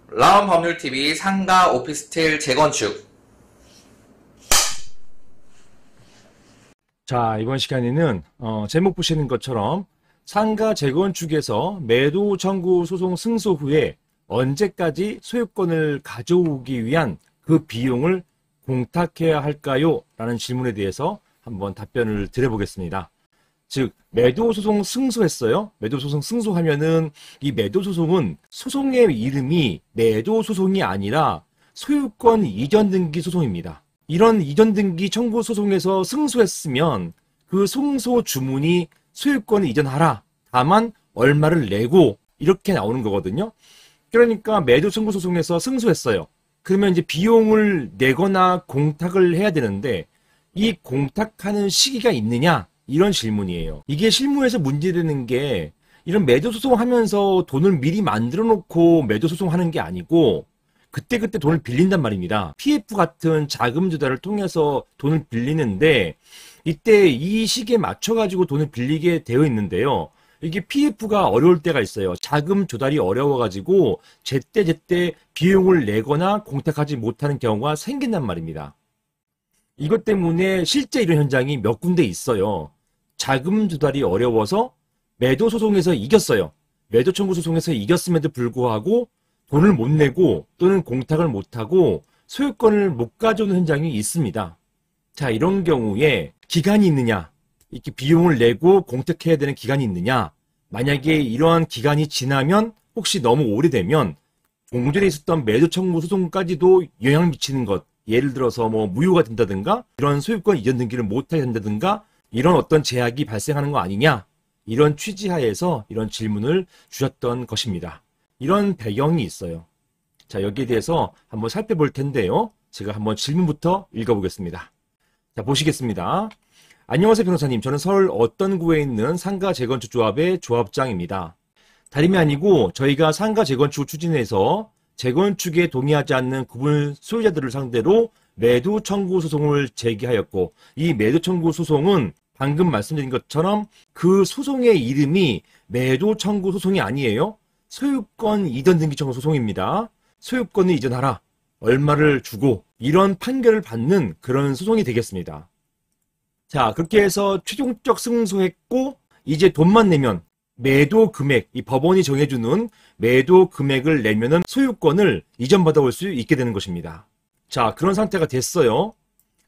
라운법률TV 상가 오피스텔 재건축. 자, 이번 시간에는 제목 보시는 것처럼 상가 재건축에서 매도 청구 소송 승소 후에 언제까지 소유권을 가져오기 위한 그 비용을 공탁해야 할까요? 라는 질문에 대해서 한번 답변을 드려보겠습니다. 즉, 매도소송 승소했어요. 매도소송 승소하면은 이 매도소송은 소송의 이름이 매도소송이 아니라 소유권 이전 등기 소송입니다. 이런 이전 등기 청구 소송에서 승소했으면 그 승소 주문이 소유권을 이전하라. 다만 얼마를 내고 이렇게 나오는 거거든요. 그러니까 매도 청구 소송에서 승소했어요. 그러면 이제 비용을 내거나 공탁을 해야 되는데 이 공탁하는 시기가 있느냐? 이런 질문이에요. 이게 실무에서 문제되는 게 이런 매도 소송하면서 돈을 미리 만들어 놓고 매도 소송하는 게 아니고 그때그때 돈을 빌린단 말입니다. PF 같은 자금 조달을 통해서 돈을 빌리는데 이때 이 시기에 맞춰가지고 돈을 빌리게 되어 있는데요. 이게 PF가 어려울 때가 있어요. 자금 조달이 어려워가지고 제때 비용을 내거나 공탁하지 못하는 경우가 생긴단 말입니다. 이것 때문에 실제 이런 현장이 몇 군데 있어요. 자금 조달이 어려워서 매도 소송에서 이겼어요. 매도 청구 소송에서 이겼음에도 불구하고 돈을 못 내고 또는 공탁을 못하고 소유권을 못 가져오는 현장이 있습니다. 자, 이런 경우에 기간이 있느냐? 이렇게 비용을 내고 공탁해야 되는 기간이 있느냐? 만약에 이러한 기간이 지나면 혹시 너무 오래되면 공전에 있었던 매도 청구 소송까지도 영향을 미치는 것, 예를 들어서 뭐 무효가 된다든가 이런 소유권 이전 등기를 못하게 된다든가 이런 어떤 제약이 발생하는 거 아니냐? 이런 취지하에서 이런 질문을 주셨던 것입니다. 이런 배경이 있어요. 자, 여기에 대해서 한번 살펴볼 텐데요. 제가 한번 질문부터 읽어보겠습니다. 자, 보시겠습니다. 안녕하세요, 변호사님. 저는 서울 어떤 구에 있는 상가 재건축 조합의 조합장입니다. 다름이 아니고 저희가 상가 재건축을 추진해서 재건축에 동의하지 않는 구분 소유자들을 상대로 매도 청구 소송을 제기하였고 이 매도 청구 소송은 방금 말씀드린 것처럼 그 소송의 이름이 매도 청구 소송이 아니에요. 소유권 이전 등기 청구 소송입니다. 소유권을 이전하라. 얼마를 주고 이런 판결을 받는 그런 소송이 되겠습니다. 자, 그렇게 해서 최종적 승소했고 이제 돈만 내면 매도 금액, 이 법원이 정해주는 매도 금액을 내면은 소유권을 이전받아 올 수 있게 되는 것입니다. 자, 그런 상태가 됐어요.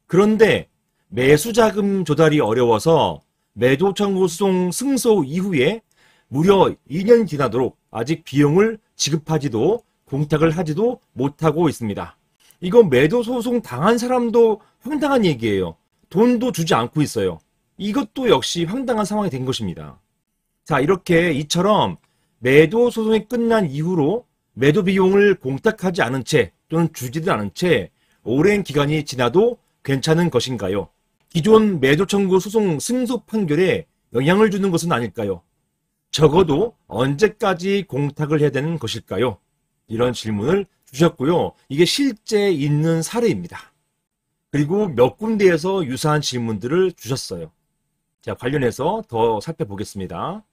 그런데 매수자금 조달이 어려워서 매도 청구 소송 승소 이후에 무려 2년이 지나도록 아직 비용을 지급하지도 공탁을 하지도 못하고 있습니다. 이건 매도 소송 당한 사람도 황당한 얘기예요. 돈도 주지 않고 있어요. 이것도 역시 황당한 상황이 된 것입니다. 자, 이렇게 이처럼 매도 소송이 끝난 이후로 매도 비용을 공탁하지 않은 채 또는 주지도 않은 채 오랜 기간이 지나도 괜찮은 것인가요? 기존 매도 청구 소송 승소 판결에 영향을 주는 것은 아닐까요? 적어도 언제까지 공탁을 해야 되는 것일까요? 이런 질문을 주셨고요. 이게 실제 있는 사례입니다. 그리고 몇 군데에서 유사한 질문들을 주셨어요. 자, 관련해서 더 살펴보겠습니다.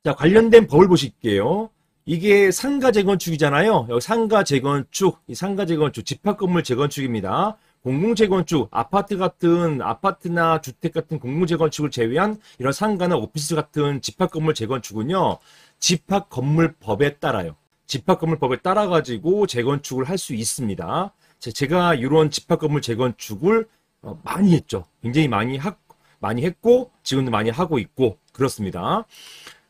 자, 관련된 법을 보실게요. 이게 상가 재건축이잖아요. 여기 상가 재건축, 이 상가 재건축, 집합건물 재건축입니다. 공공재건축, 아파트 같은, 아파트나 주택 같은 공공재건축을 제외한 이런 상가나 오피스 같은 집합건물 재건축은요, 집합건물법에 따라요. 집합건물법에 따라가지고 재건축을 할 수 있습니다. 제가 이런 집합건물 재건축을 많이 했죠. 굉장히 많이 했고, 지금도 많이 하고 있고, 그렇습니다.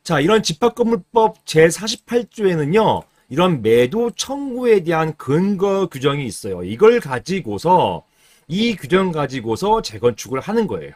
자, 이런 집합건물법 제48조에는요, 이런 매도 청구에 대한 근거 규정이 있어요. 이걸 가지고서, 이 규정 가지고서 재건축을 하는 거예요.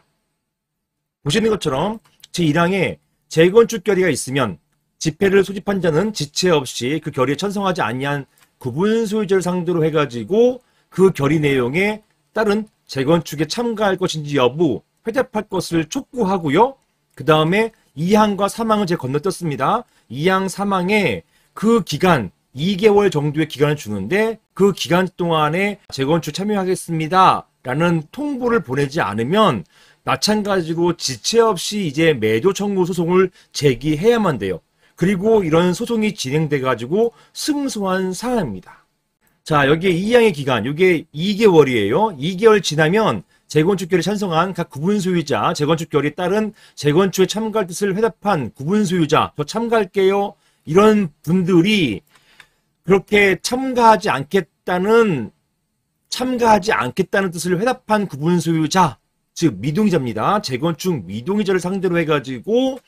보시는 것처럼 제1항에 재건축 결의가 있으면 집회를 소집한 자는 지체 없이 그 결의에 찬성하지 아니한 구분 소유자를 상대로 해가지고 그 결의 내용에 따른 재건축에 참가할 것인지 여부 회답할 것을 촉구하고요. 그 다음에 2항과 3항을 제가 건너뛰었습니다. 2항, 3항에 그 기간 2개월 정도의 기간을 주는데 그 기간 동안에 재건축 참여하겠습니다 라는 통보를 보내지 않으면 마찬가지로 지체 없이 이제 매도 청구 소송을 제기해야만 돼요. 그리고 이런 소송이 진행돼 가지고 승소한 사항입니다. 자, 여기에 이양의 기간, 이게 2개월이에요. 2개월 지나면 재건축 결의에 찬성한 각 구분 소유자, 재건축 결의에 따른 재건축에 참가할 뜻을 회답한 구분 소유자, 저 참가할게요. 이런 분들이 그렇게 참가하지 않겠다는 뜻을 회답한 구분 소유자, 즉 미동의자입니다. 재건축 미동의자를 상대로 해가지고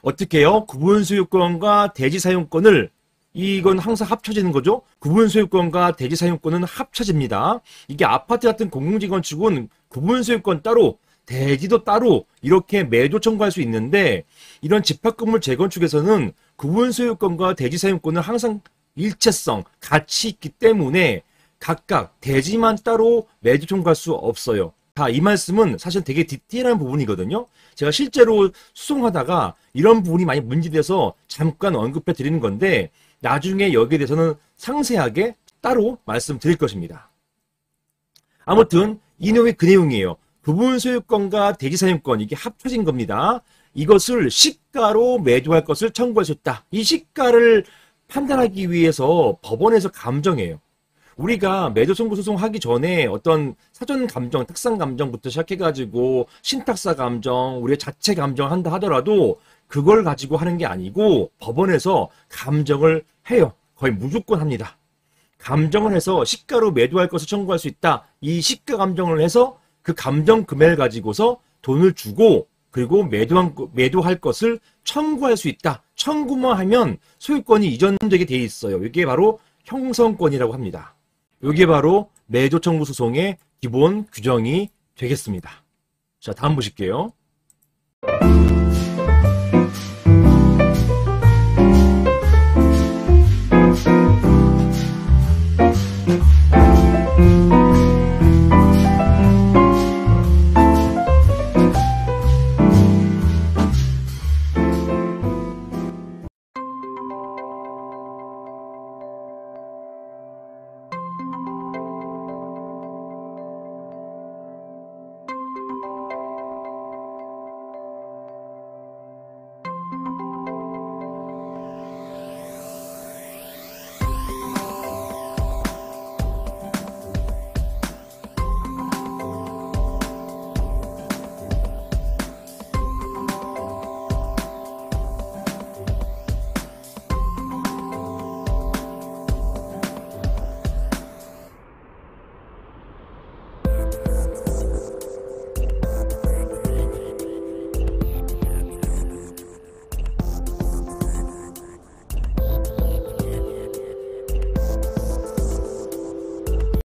어떻게 해요? 구분 소유권과 대지 사용권을, 이건 항상 합쳐지는 거죠. 구분 소유권과 대지 사용권은 합쳐집니다. 이게 아파트 같은 공공재건축은 구분 소유권 따로, 대지도 따로 이렇게 매도 청구할 수 있는데, 이런 집합건물 재건축에서는 구분 소유권과 대지 사용권은 항상 일체성, 같이 있기 때문에 각각 대지만 따로 매도 청구할 수 없어요. 자, 이 말씀은 사실 되게 디테일한 부분이거든요. 제가 실제로 수송하다가 이런 부분이 많이 문제돼서 잠깐 언급해 드리는 건데, 나중에 여기에 대해서는 상세하게 따로 말씀드릴 것입니다. 아무튼 이 내용이 그 내용이에요. 구분 소유권과 대지 사용권, 이게 합쳐진 겁니다. 이것을 시가로 매도할 것을 청구할 수 있다. 이 시가를 판단하기 위해서 법원에서 감정해요. 우리가 매도 청구 소송하기 전에 어떤 사전 감정, 특상 감정부터 시작해가지고 신탁사 감정, 우리의 자체 감정 한다 하더라도 그걸 가지고 하는 게 아니고 법원에서 감정을 해요. 거의 무조건 합니다. 감정을 해서 시가로 매도할 것을 청구할 수 있다. 이 시가 감정을 해서 그 감정 금액을 가지고서 돈을 주고, 그리고 매도할 것을 청구할 수 있다. 청구만 하면 소유권이 이전되게 돼 있어요. 이게 바로 형성권이라고 합니다. 이게 바로 매도 청구 소송의 기본 규정이 되겠습니다. 자, 다음 보실게요.